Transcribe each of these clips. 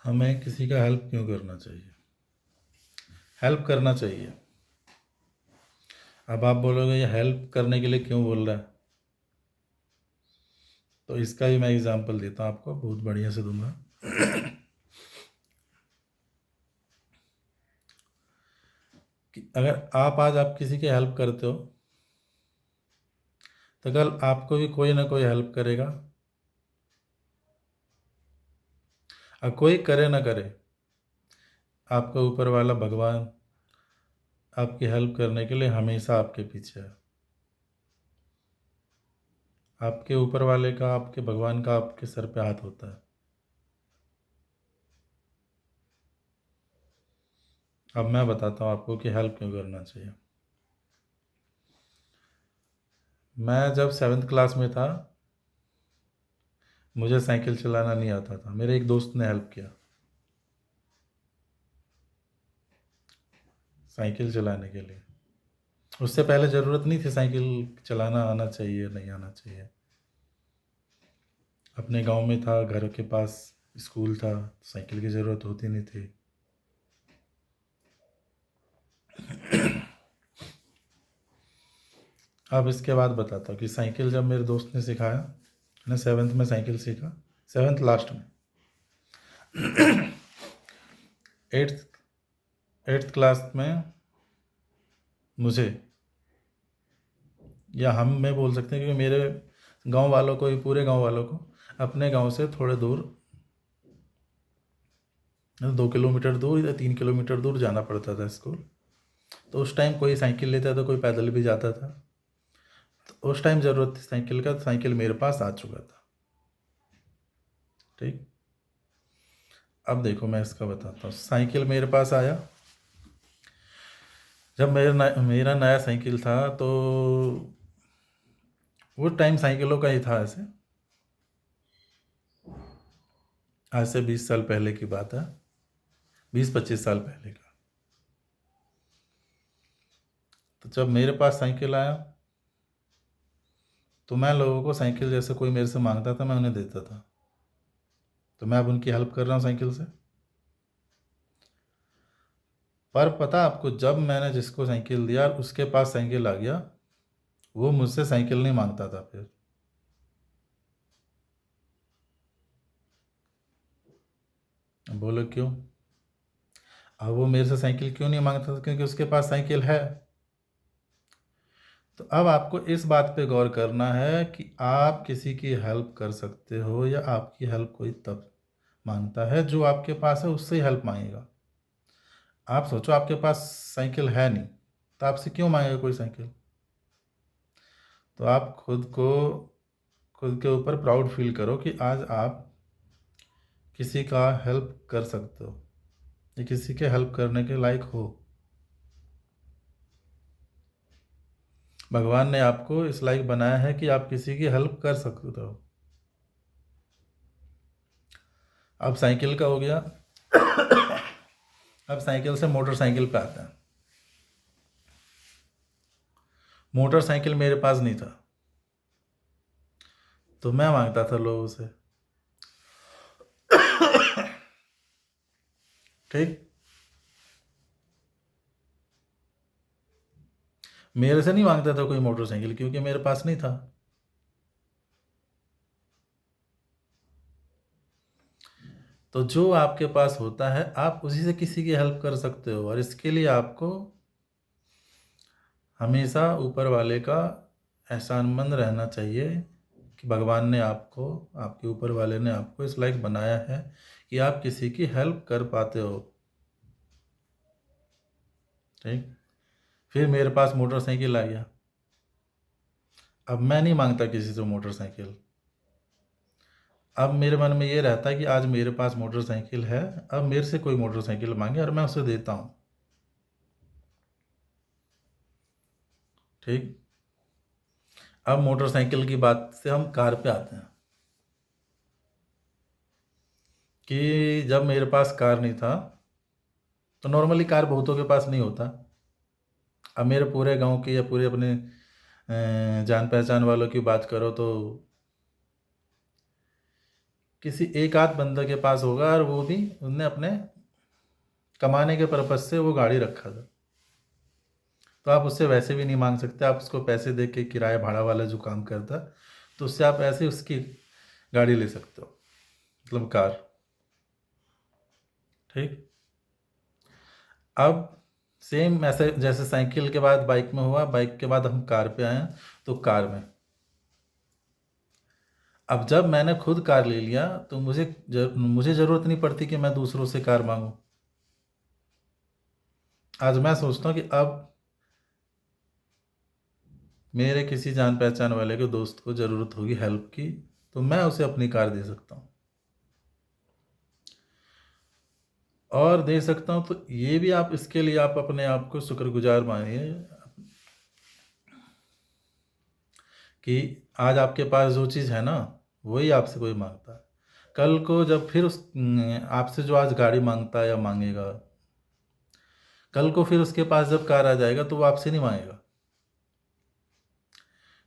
हमें किसी का हेल्प क्यों करना चाहिए? हेल्प करना चाहिए। अब आप बोलोगे ये हेल्प करने के लिए क्यों बोल रहा है, तो इसका ही मैं एग्जांपल देता हूँ आपको, बहुत बढ़िया से दूंगा। कि अगर आप किसी की हेल्प करते हो, तो कल आपको भी कोई ना कोई हेल्प करेगा। और कोई करे ना करे, आपका ऊपर वाला भगवान आपकी हेल्प करने के लिए हमेशा आपके पीछे है। आपके ऊपर वाले का, आपके भगवान का आपके सर पे हाथ होता है। अब मैं बताता हूँ आपको कि हेल्प क्यों करना चाहिए। मैं जब 7th क्लास में था, मुझे साइकिल चलाना नहीं आता था। मेरे एक दोस्त ने हेल्प किया साइकिल चलाने के लिए। उससे पहले ज़रूरत नहीं थी साइकिल चलाना आना चाहिए नहीं आना चाहिए। अपने गांव में था, घर के पास स्कूल था, साइकिल की ज़रूरत होती नहीं थी। अब इसके बाद बताता हूँ कि साइकिल जब मेरे दोस्त ने सिखाया, मैंने 7th में साइकिल सीखा, 7th लास्ट में। 8th 8th क्लास में मुझे, या हम में बोल सकते हैं, क्योंकि मेरे गांव वालों को, ही पूरे गांव वालों को अपने गांव से थोड़े दूर, 2 किलोमीटर दूर या 3 किलोमीटर दूर जाना पड़ता था स्कूल। तो उस टाइम कोई साइकिल लेता था, कोई पैदल भी जाता था। तो उस टाइम ज़रूरत थी साइकिल का, तो साइकिल मेरे पास आ चुका था। ठीक। अब देखो मैं इसका बताता हूँ। साइकिल मेरे पास आया, जब मेरा नया साइकिल था, तो वो टाइम साइकिलों का ही था ऐसे। आज से 20 साल पहले की बात है, 20-25 साल पहले का। तो जब मेरे पास साइकिल आया, तो मैं लोगों को साइकिल, जैसे कोई मेरे से मांगता था मैं उन्हें देता था। तो मैं अब उनकी हेल्प कर रहा हूँ साइकिल से। पर पता आपको, जब मैंने जिसको साइकिल दिया और उसके पास साइकिल आ गया, वो मुझसे साइकिल नहीं मांगता था फिर। अब बोलो क्यों? अब वो मेरे से साइकिल क्यों नहीं मांगता था? क्योंकि उसके पास साइकिल है। तो अब आपको इस बात पे गौर करना है कि आप किसी की हेल्प कर सकते हो, या आपकी हेल्प कोई तब मांगता है जो आपके पास है उससे हेल्प मांगेगा। आप सोचो, आपके पास साइकिल है नहीं, तो आपसे क्यों मांगेगा कोई साइकिल? तो आप खुद के ऊपर प्राउड फील करो कि आज आप किसी का हेल्प कर सकते हो, या किसी के हेल्प करने के लायक हो। भगवान ने आपको इस लायक बनाया है कि आप किसी की हेल्प कर सकते हो। अब साइकिल का हो गया। अब साइकिल से मोटरसाइकिल पे आता है। मोटरसाइकिल मेरे पास नहीं था, तो मैं मांगता था लोगों से। ठीक। मेरे से नहीं मांगता था कोई मोटरसाइकिल, क्योंकि मेरे पास नहीं था। तो जो आपके पास होता है, आप उसी से किसी की हेल्प कर सकते हो। और इसके लिए आपको हमेशा ऊपर वाले का एहसानमंद रहना चाहिए कि भगवान ने आपको, आपके ऊपर वाले ने आपको इस लायक बनाया है कि आप किसी की हेल्प कर पाते हो। ठीक। फिर मेरे पास मोटरसाइकिल आ गया। अब मैं नहीं मांगता किसी से मोटरसाइकिल। अब मेरे मन में ये रहता है कि आज मेरे पास मोटरसाइकिल है, अब मेरे से कोई मोटरसाइकिल मांगे और मैं उसे देता हूँ। ठीक। अब मोटरसाइकिल की बात से हम कार पे आते हैं, कि जब मेरे पास कार नहीं था, तो नॉर्मली कार बहुतों के पास नहीं होता। अब मेरे पूरे गांव की या पूरे अपने जान पहचान वालों की बात करो, तो किसी एक आध बंदे के पास होगा, और वो भी उनने अपने कमाने के पर्पज से वो गाड़ी रखा था। तो आप उससे वैसे भी नहीं मांग सकते, आप उसको पैसे दे के किराया भाड़ा वाला जो काम करता है, तो उससे आप ऐसे उसकी गाड़ी ले सकते हो, मतलब कार। ठीक। अब सेम ऐसे जैसे साइकिल के बाद बाइक में हुआ, बाइक के बाद हम कार पे आए हैं, तो कार में अब जब मैंने खुद कार ले लिया तो मुझे ज़रूरत नहीं पड़ती कि मैं दूसरों से कार मांगूं। आज मैं सोचता हूँ कि अब मेरे किसी जान पहचान वाले के दोस्त को ज़रूरत होगी हेल्प की, तो मैं उसे अपनी कार दे सकता हूँ, और दे सकता हूँ। तो ये भी आप, इसके लिए आप अपने आप को शुक्रगुजार मानिए कि आज आपके पास जो चीज़ है ना, वही आपसे कोई मांगता है। कल को जब फिर उस आपसे जो आज गाड़ी मांगता है या मांगेगा, कल को फिर उसके पास जब कार आ जाएगा तो वो आपसे नहीं मांगेगा।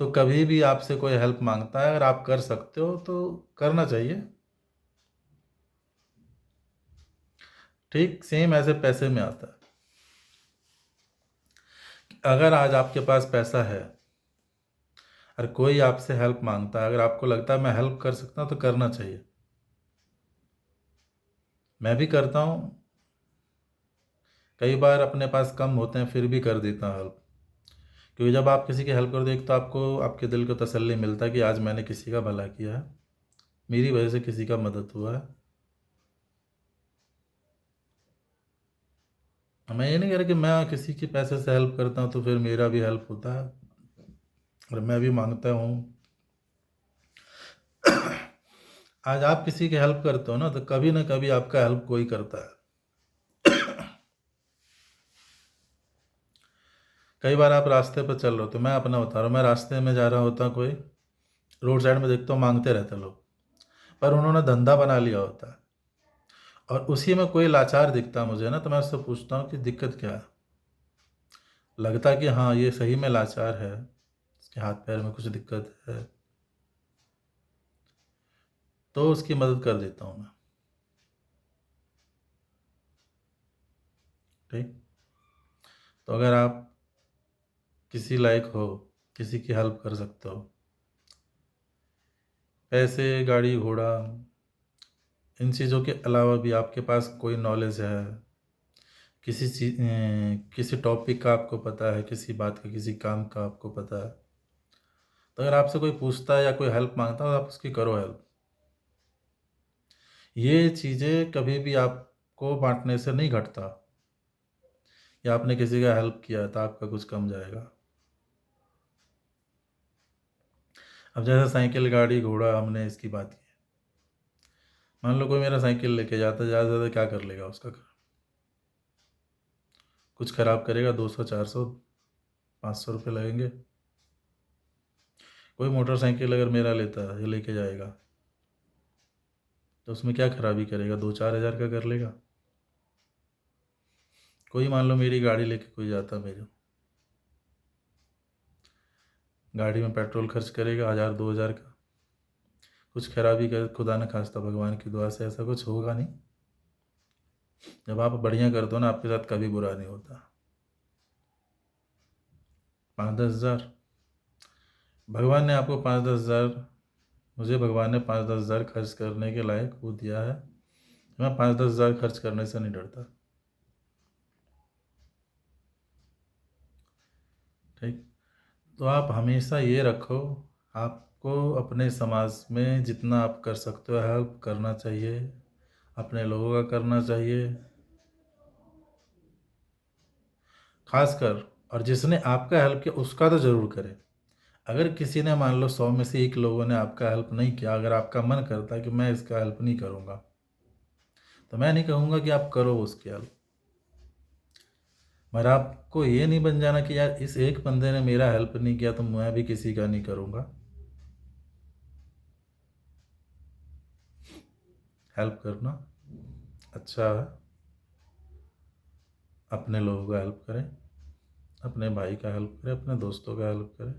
तो कभी भी आपसे कोई हेल्प मांगता है, अगर आप कर सकते हो तो करना चाहिए। ठीक सेम ऐसे पैसे में आता है। अगर आज आपके पास पैसा है और कोई आपसे हेल्प मांगता है, अगर आपको लगता है मैं हेल्प कर सकता हूँ, तो करना चाहिए। मैं भी करता हूँ, कई बार अपने पास कम होते हैं फिर भी कर देता हूँ हेल्प। क्योंकि जब आप किसी की हेल्प कर दो, एक तो आपको आपके दिल को तसल्ली मिलता है कि आज मैंने किसी का भला किया है, मेरी वजह से किसी का मदद हुआ है। मैं ये नहीं कह रहा कि मैं किसी की पैसे से हेल्प करता हूँ तो फिर मेरा भी हेल्प होता है और मैं भी मांगता हूँ। आज आप किसी की हेल्प करते हो ना, तो कभी ना कभी आपका हेल्प कोई करता है। कई बार आप रास्ते पर चल रहे हो, तो मैं अपना बता रहा हूँ, मैं रास्ते में जा रहा होता, कोई रोड साइड में देखता हूँ मांगते रहते लोग, पर उन्होंने धंधा बना लिया होता है, और उसी में कोई लाचार दिखता है मुझे ना, तो मैं उससे पूछता हूँ कि दिक्कत क्या है। लगता है कि हाँ ये सही में लाचार है, इसके हाथ पैर में कुछ दिक्कत है, तो उसकी मदद कर देता हूँ मैं। ठीक। तो अगर आप किसी लायक हो, किसी की हेल्प कर सकते हो, पैसे, गाड़ी घोड़ा, इन चीज़ों के अलावा भी आपके पास कोई नॉलेज है, किसी टॉपिक का आपको पता है, किसी बात का, किसी काम का आपको पता है, तो अगर आपसे कोई पूछता है या कोई हेल्प मांगता है, तो आप उसकी करो हेल्प। ये चीज़ें कभी भी आपको बांटने से नहीं घटता, या आपने किसी का हेल्प किया तो आपका कुछ कम जाएगा। अब जैसे साइकिल, गाड़ी घोड़ा, हमने इसकी बात की, मान लो कोई मेरा साइकिल लेके जाता है, ज़्यादा से ज़्यादा क्या कर लेगा उसका? कुछ ख़राब करेगा, 200, 400, 500 रुपये लगेंगे। कोई मोटरसाइकिल अगर मेरा लेता है या लेके जाएगा, तो उसमें क्या खराबी करेगा? 2-4 हज़ार का कर लेगा। कोई मान लो मेरी गाड़ी लेके कोई जाता, मेरी गाड़ी में पेट्रोल खर्च करेगा 1000-2000 का, कुछ खराबी कर, खुदा न खास्ता, भगवान की दुआ से ऐसा कुछ होगा नहीं। जब आप बढ़िया करते हो ना, आपके साथ कभी बुरा नहीं होता। 5-10 हज़ार, भगवान ने आपको 5-10 हज़ार, मुझे भगवान ने 5-10 हज़ार खर्च करने के लायक वो दिया है, मैं 5-10 हज़ार खर्च करने से नहीं डरता। ठीक। तो आप हमेशा ये रखो, आपको अपने समाज में जितना आप कर सकते हो हेल्प करना चाहिए, अपने लोगों का करना चाहिए, खासकर। और जिसने आपका हेल्प किया उसका तो ज़रूर करें। अगर किसी ने, मान लो 100 में से 1 लोगों ने आपका हेल्प नहीं किया, अगर आपका मन करता है कि मैं इसका हेल्प नहीं करूँगा, तो मैं नहीं कहूँगा कि आप करो उसकी हेल्प, मगर आपको ये नहीं बन जाना कि यार इस एक बंदे ने मेरा हेल्प नहीं किया तो मैं भी किसी का नहीं करूँगा। हेल्प करना अच्छा है, अपने लोगों का हेल्प करें, अपने भाई का हेल्प करें, अपने दोस्तों का हेल्प करें,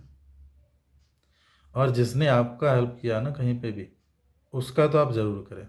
और जिसने आपका हेल्प किया ना कहीं पे भी, उसका तो आप ज़रूर करें।